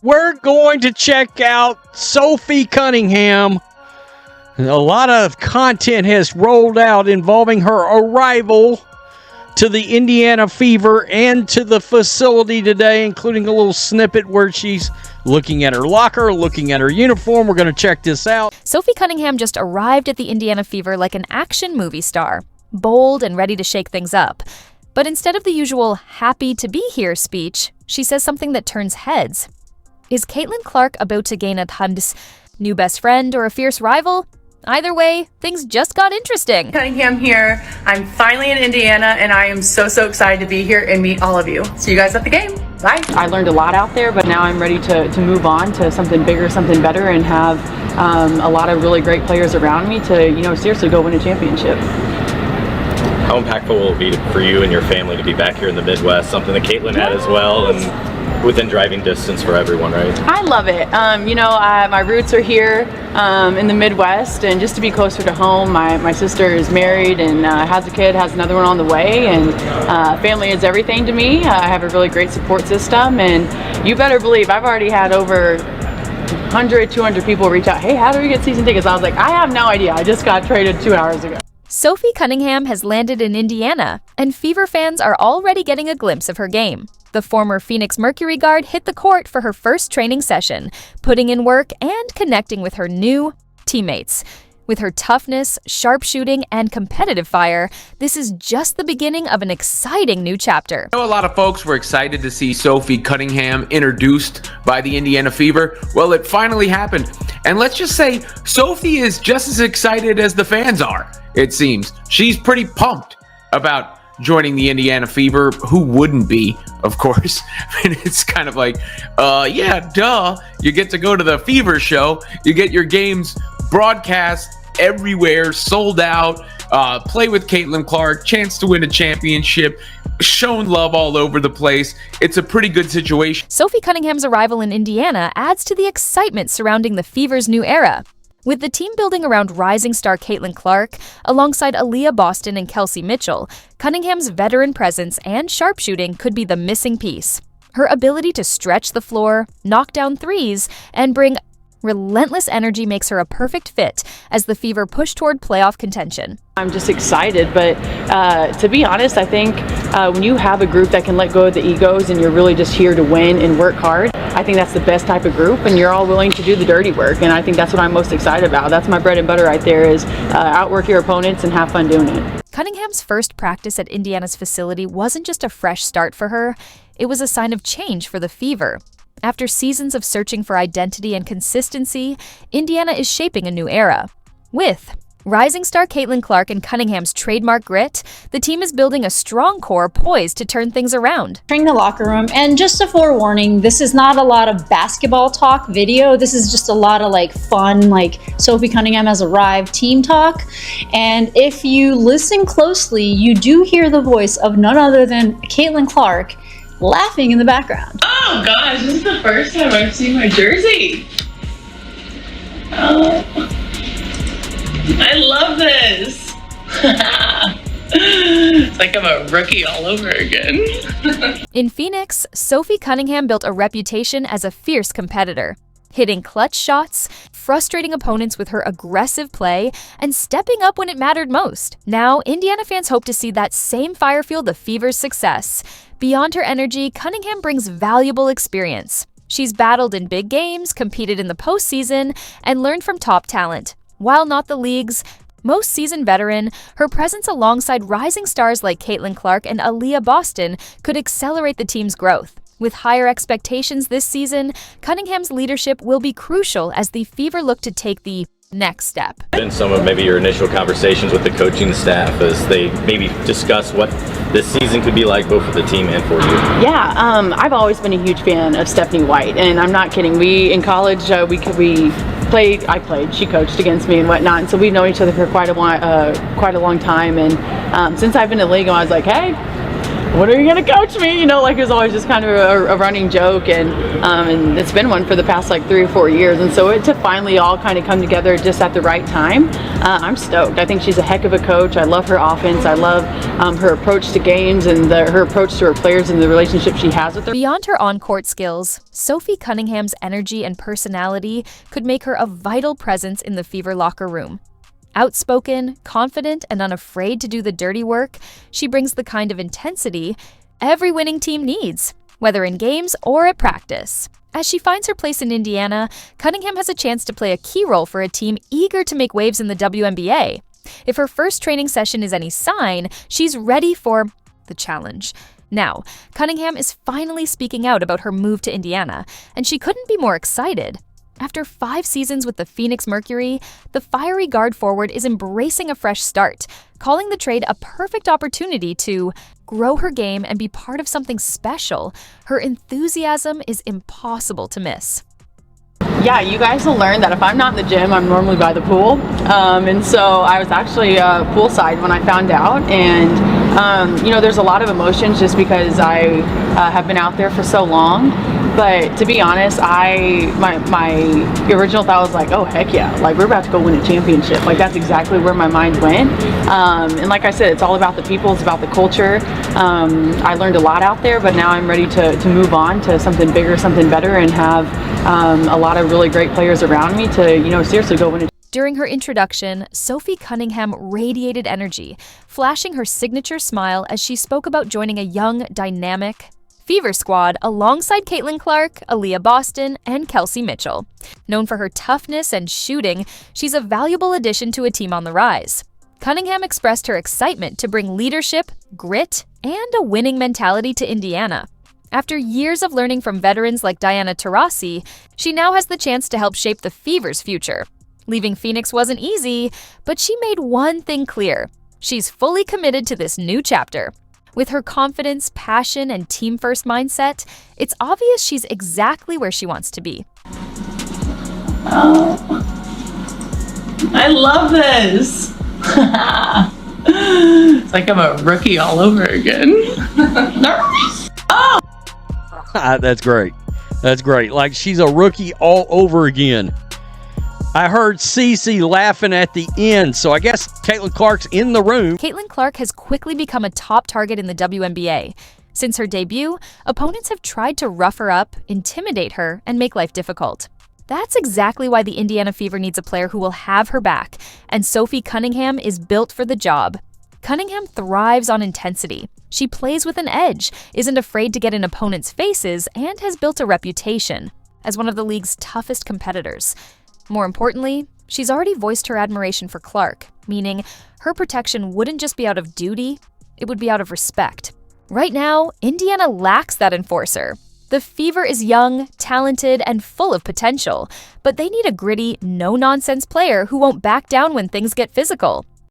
we're going to check out Sophie Cunningham. A lot of content has rolled out involving her arrival to the Indiana Fever and to the facility today, including a little snippet where she's looking at her locker, looking at her uniform. We're going to check this out. Sophie Cunningham just arrived at the Indiana Fever like an action movie star, bold and ready to shake things up. But instead of the usual happy to be here speech, she says something that turns heads. Is Caitlin Clark about to gain a Hamd's new best friend or a fierce rival? Either way, things just got interesting. Cunningham here. I'm finally in Indiana, and I am so excited to be here and meet all of you. See you guys at the game. Bye. I learned a lot out there, but now I'm ready to move on to something bigger, something better, and have a lot of really great players around me to, seriously go win a championship. How impactful will it be for you and your family to be back here in the Midwest? Something that Caitlin had as well, and within driving distance for everyone, right? I love it. My roots are here in the Midwest, and just to be closer to home. My sister is married and has a kid, has another one on the way, and family is everything to me. I have a really great support system, and you better believe I've already had over 100, 200 people reach out, hey, how do we get season tickets? I was like, I have no idea. I just got traded 2 hours ago. Sophie Cunningham has landed in Indiana, and Fever fans are already getting a glimpse of her game. The former Phoenix Mercury guard hit the court for her first training session, putting in work and connecting with her new teammates. With her toughness, sharpshooting, and competitive fire, this is just the beginning of an exciting new chapter. I know a lot of folks were excited to see Sophie Cunningham introduced by the Indiana Fever. Well, it finally happened. And let's just say Sophie is just as excited as the fans are, it seems. She's pretty pumped about joining the Indiana Fever. Who wouldn't be, of course? I mean, it's kind of like, yeah, duh. You get to go to the Fever show. You get your games broadcast everywhere, sold out, play with Caitlin Clark, chance to win a championship, shown love all over the place. It's a pretty good situation. Sophie Cunningham's arrival in Indiana adds to the excitement surrounding the Fever's new era. With the team building around rising star Caitlin Clark, alongside Aaliyah Boston and Kelsey Mitchell, Cunningham's veteran presence and sharpshooting could be the missing piece. Her ability to stretch the floor, knock down threes, and bring relentless energy makes her a perfect fit as the Fever push toward playoff contention. I'm just excited, but to be honest, I think when you have a group that can let go of the egos and you're really just here to win and work hard, I think that's the best type of group, and you're all willing to do the dirty work, and I think that's what I'm most excited about. That's my bread and butter right there, is outwork your opponents and have fun doing it. Cunningham's first practice at Indiana's facility wasn't just a fresh start for her, it was a sign of change for the Fever. After seasons of searching for identity and consistency, Indiana is shaping a new era. With rising star Caitlin Clark and Cunningham's trademark grit, the team is building a strong core poised to turn things around. Entering the locker room, and just a forewarning, this is not a lot of basketball talk video. This is just a lot of fun, Sophie Cunningham has arrived team talk. And if you listen closely, you do hear the voice of none other than Caitlin Clark laughing in the background. Oh gosh, this is the first time I've seen my jersey. Oh, I love this. It's like I'm a rookie all over again. In Phoenix, Sophie Cunningham built a reputation as a fierce competitor, hitting clutch shots, frustrating opponents with her aggressive play, and stepping up when it mattered most. Now, Indiana fans hope to see that same fire fuel the Fever's success. Beyond her energy, Cunningham brings valuable experience. She's battled in big games, competed in the postseason, and learned from top talent. While not the league's most seasoned veteran, her presence alongside rising stars like Caitlin Clark and Aaliyah Boston could accelerate the team's growth. With higher expectations this season, Cunningham's leadership will be crucial as the Fever look to take the next step. In some of maybe your initial conversations with the coaching staff as they maybe discuss what this season could be like both for the team and for you. Yeah, I've always been a huge fan of Stephanie White, and I'm not kidding. We in college I played, she coached against me and whatnot, and so we've known each other for quite a long time. And since I've been in the league, I was like, hey, when are you going to coach me? You know, like it was always just kind of a running joke, and it's been one for the past like 3 or 4 years. And so to finally all kind of come together just at the right time, I'm stoked. I think she's a heck of a coach. I love her offense. I love her approach to games and her approach to her players and the relationship she has with them. Beyond her on-court skills, Sophie Cunningham's energy and personality could make her a vital presence in the Fever locker room. Outspoken, confident, and unafraid to do the dirty work, she brings the kind of intensity every winning team needs, whether in games or at practice. As she finds her place in Indiana, Cunningham has a chance to play a key role for a team eager to make waves in the WNBA. If her first training session is any sign, she's ready for the challenge. Now, Cunningham is finally speaking out about her move to Indiana, and she couldn't be more excited. After 5 seasons with the Phoenix Mercury, the fiery guard forward is embracing a fresh start, calling the trade a perfect opportunity to grow her game and be part of something special. Her enthusiasm is impossible to miss. Yeah, you guys will learn that if I'm not in the gym, I'm normally by the pool. And so I was actually poolside when I found out. And, you know, there's a lot of emotions just because I have been out there for so long. But to be honest, my original thought was like, oh, heck yeah. Like, we're about to go win a championship. Like, that's exactly where my mind went. And like I said, it's all about the people. It's about the culture. I learned a lot out there, but now I'm ready to move on to something bigger, something better, and have a lot of really great players around me to, you know, seriously go win a. During her introduction, Sophie Cunningham radiated energy, flashing her signature smile as she spoke about joining a young, dynamic Fever squad alongside Caitlin Clark, Aaliyah Boston, and Kelsey Mitchell. Known for her toughness and shooting, she's a valuable addition to a team on the rise. Cunningham expressed her excitement to bring leadership, grit, and a winning mentality to Indiana. After years of learning from veterans like Diana Taurasi, she now has the chance to help shape the Fever's future. Leaving Phoenix wasn't easy, but she made one thing clear. She's fully committed to this new chapter. With her confidence, passion, and team-first mindset, it's obvious she's exactly where she wants to be. Oh, I love this. It's like I'm a rookie all over again. Oh! That's great. That's great. Like she's a rookie all over again. I heard Cece laughing at the end, so I guess Caitlin Clark's in the room. Caitlin Clark has quickly become a top target in the WNBA. Since her debut, opponents have tried to rough her up, intimidate her, and make life difficult. That's exactly why the Indiana Fever needs a player who will have her back, and Sophie Cunningham is built for the job. Cunningham thrives on intensity. She plays with an edge, isn't afraid to get in opponents' faces, and has built a reputation as one of the league's toughest competitors. More importantly, she's already voiced her admiration for Clark, meaning her protection wouldn't just be out of duty, it would be out of respect. Right now, Indiana lacks that enforcer. The Fever is young, talented, and full of potential, but they need a gritty, no-nonsense player who won't back down when things get physical.